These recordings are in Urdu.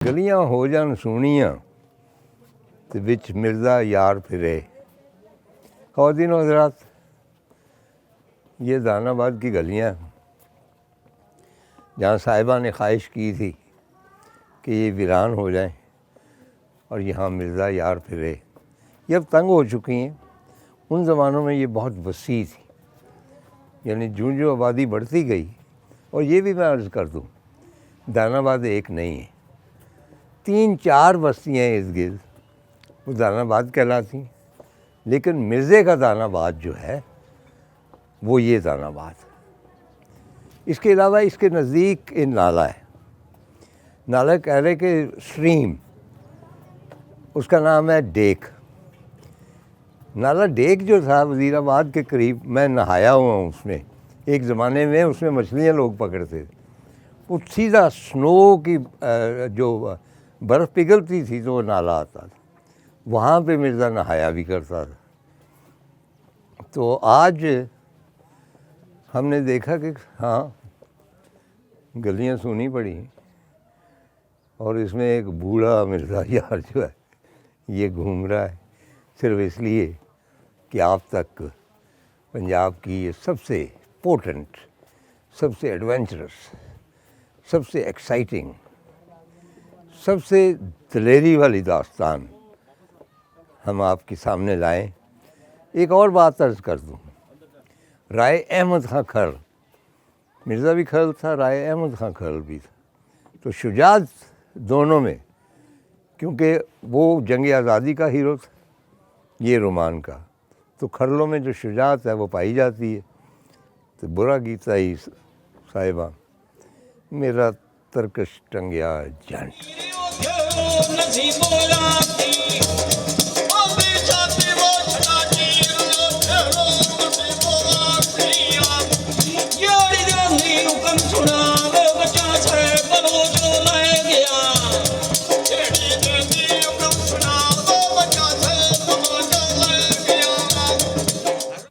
گلیاں ہو جان سونیاں تو بچ مرزا یار پھرے۔ خواتین و حضرات، یہ جہان آباد کی گلیاں جہاں صاحبہ نے خواہش کی تھی کہ یہ ویران ہو جائیں اور یہاں مرزا یار پھرے، یہ اب تنگ ہو چکی ہیں۔ ان زمانوں میں یہ بہت وسیع تھی، یعنی جو آبادی بڑھتی گئی، اور یہ بھی میں عرض کر دوں جہان آباد ایک نہیں ہے، 3-4 بستیاں ارد گرد وہ جہان آباد کہلاتی، لیکن مرزے کا جہان آباد جو ہے وہ یہ جہان آباد۔ اس کے علاوہ اس کے نزدیک ایک نالہ ہے، نالہ کہہ رہے کہ سٹریم، اس کا نام ہے ڈیک۔ نالہ ڈیک جو تھا وزیر آباد کے قریب، میں نہایا ہوا ہوں اس میں، ایک زمانے میں اس میں مچھلیاں لوگ پکڑتے تھے۔ وہ سیدھا سنو کی جو برف پگھلتی تھی تو وہ نالا آتا تھا، وہاں پہ مرزا نہایا بھی کرتا تھا۔ تو آج ہم نے دیکھا کہ ہاں گلیاں سونی پڑی ہیں، اور اس میں ایک بوڑھا مرزا یار جو ہے یہ گھوم رہا ہے، صرف اس لیے کہ آپ تک پنجاب کی یہ سب سے پوٹنٹ، سب سے ایڈونچرس، سب سے ایکسائٹنگ، سب سے دلیری والی داستان ہم آپ کے سامنے لائیں۔ ایک اور بات عرض کر دوں، رائے احمد خاں کھر، مرزا بھی کھرل تھا، رائے احمد خاں کھرل بھی تھا، تو شجاعت دونوں میں، کیونکہ وہ جنگ آزادی کا ہیرو تھا، یہ رومان کا، تو کھرلوں میں جو شجاعت ہے وہ پائی جاتی ہے۔ تو برا گیتا ہی صاحبہ میرا ترکش ٹنگیا جنٹ۔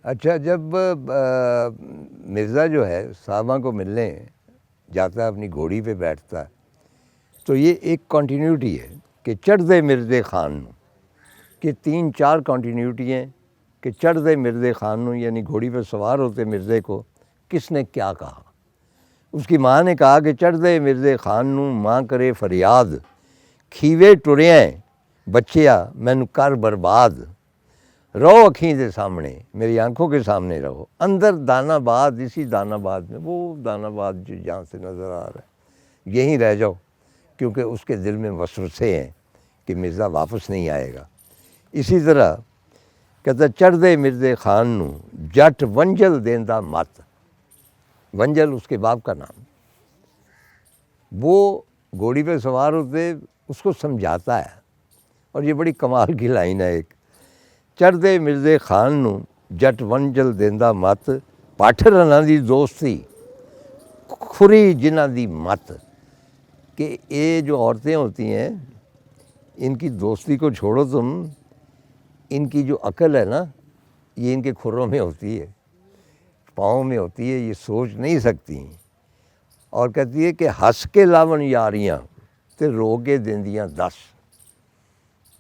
اچھا، جب مرزا جو ہے صحابہ کو ملنے جاتا ہے، اپنی گھوڑی پہ بیٹھتا ہے، تو یہ ایک کنٹینیوٹی ہے کہ چڑھ دے مرزے خان نو، کہ 3-4 کنٹینیوٹی ہیں کہ چڑھ دے مرزے خان نو، یعنی گھوڑی پہ سوار ہوتے مرزے کو کس نے کیا کہا۔ اس کی ماں نے کہا کہ چڑھ دے مرزے خان نو، ماں کرے فریاد، کھیوے ٹریاں بچیا مینو کر برباد، رہو اکھیں دے سامنے، میری آنکھوں کے سامنے رہو، اندر دان آباد، اسی دان آباد میں، وہ دان آباد جو جہاں سے نظر آ رہا ہے، یہیں رہ جاؤ، کیونکہ اس کے دل میں وسوسے ہیں کہ مرزا واپس نہیں آئے گا۔ اسی طرح کہتا چڑھ دے مرزے خان نو، جٹ ونجل دیندا مت، ونجل اس کے باپ کا نام، وہ گھوڑی پہ سوار ہوتے اس کو سمجھاتا ہے، اور یہ بڑی کمال کی لائن ہے ایک، چڑھ دے مرزے خان نو، جٹ ونجل دیندا مت، پٹھ رنا دی دوستی، کھری جنہ دی مت، کہ یہ جو عورتیں ہوتی ہیں ان کی دوستی کو چھوڑو تم، ان کی جو عقل ہے نا یہ ان کے کھروں میں ہوتی ہے، پاؤں میں ہوتی ہے، یہ سوچ نہیں سکتی، اور کہتی ہے کہ ہنس کے لاون یاریاں تے رو کے دیندیاں 10،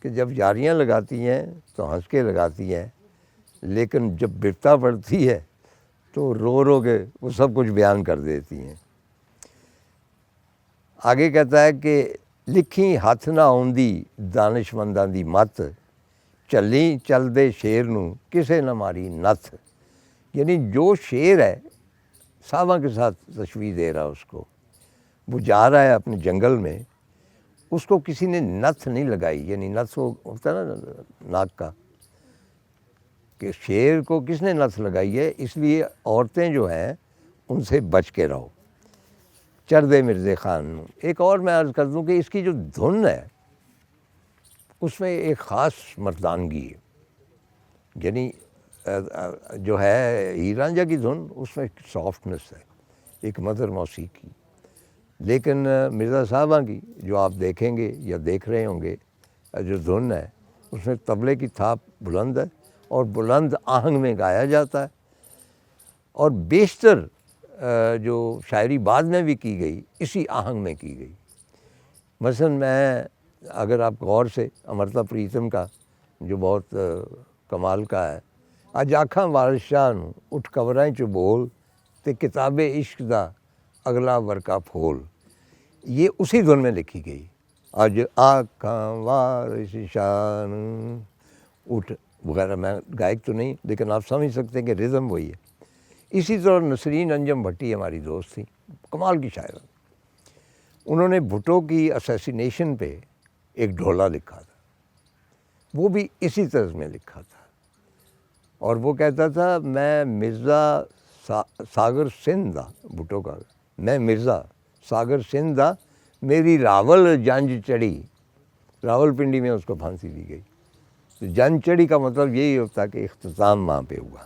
کہ جب یاریاں لگاتی ہیں تو ہنس کے لگاتی ہیں، لیکن جب بپتا پڑتی ہے تو رو رو کے وہ سب کچھ بیان کر دیتی ہیں۔ آگے کہتا ہے کہ لکھی ہاتھ نہ آوندی دانش منداں دی مت، چلی چل دے شیر نو کسے نہ ماری نتھ، یعنی جو شیر ہے صحابہ کے ساتھ تشبیہ دے رہا اس کو، وہ جا رہا ہے اپنے جنگل میں، اس کو کسی نے نتھ نہیں لگائی، یعنی نتھ وہ ہوتا ہے نا ناک کا، کہ شیر کو کس نے نتھ لگائی ہے، اس لیے عورتیں جو ہیں ان سے بچ کے رہو، چڑھ دے مرزے خان نو۔ ایک اور میں عرض کر دوں کہ اس کی جو دھن ہے اس میں ایک خاص مردانگی ہے، یعنی جو ہے ہیر رانجھا کی دھن اس میں ایک سافٹنس ہے، ایک مدر موسیقی، لیکن مرزا صاحبہ کی جو آپ دیکھیں گے یا دیکھ رہے ہوں گے جو دھن ہے اس میں طبلے کی تھاپ بلند ہے، اور بلند آہنگ میں گایا جاتا ہے، اور بیشتر جو شاعری بعد میں بھی کی گئی اسی آہنگ میں کی گئی۔ مثلاً میں اگر آپ غور سے امرتا پریتم کا جو بہت کمال کا ہے، اج آکھاں بادشاہ نوں اٹھ کبرائیں چ بول تے کتاب عشق دا اگلا ورقہ پھول، یہ اسی دھن میں لکھی گئی. اج آکھاں بادشاہ نوں اٹھ وغیرہ. میں گائک تو نہیں لیکن آپ سمجھ سکتے ہیں کہ رزم وہی ہے. اسی طرح نسرین انجم بھٹی ہماری دوست تھی، کمال کی شاعر. انہوں نے بھٹو کی اسیسینیشن پہ ایک ڈھولا لکھا تھا، وہ بھی اسی طرز میں لکھا تھا، اور وہ کہتا تھا میں مرزا ساگر سندھ دا، بھٹو کا، میں مرزا ساگر سندھ دا، میری راول جنج چڑھی. راول پنڈی میں اس کو پھانسی دی گئی. تو جنج چڑھی کا مطلب یہی ہوتا کہ اختتام وہاں پہ ہوا.